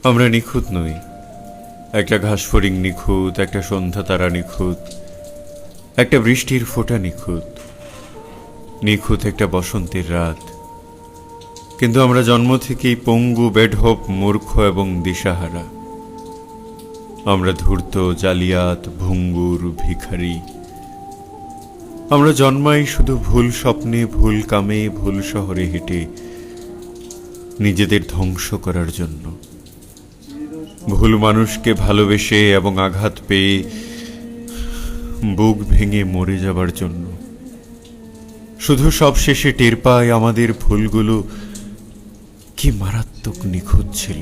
আমরা নিখুঁত নই। একটা ঘাসফড়িং নিখুঁত, একটা সন্ধ্যা তারা নিখুঁত, একটা বৃষ্টির ফোঁটা নিখুঁত, নিখুঁত একটা বসন্তের রাত। কিন্তু আমরা জন্ম থেকেই পঙ্গু, বেঢপ, মূর্খ এবং দিশাহারা। আমরা ধূর্ত, জালিয়াত, ভঙ্গুর, ভিখারি। আমরা জন্মাই শুধু ভুল স্বপ্নে, ভুল কামে, ভুল শহরে হেঁটে নিজেদের ধ্বংস করার জন্য। ভুল মানুষকে ভালোবেসে এবং আঘাত পেয়ে বুক ভেঙে মরে যাবার জন্য। শুধু সব শেষে টের পায় আমাদের ভুলগুলো কি মারাত্মক নিখুঁত ছিল।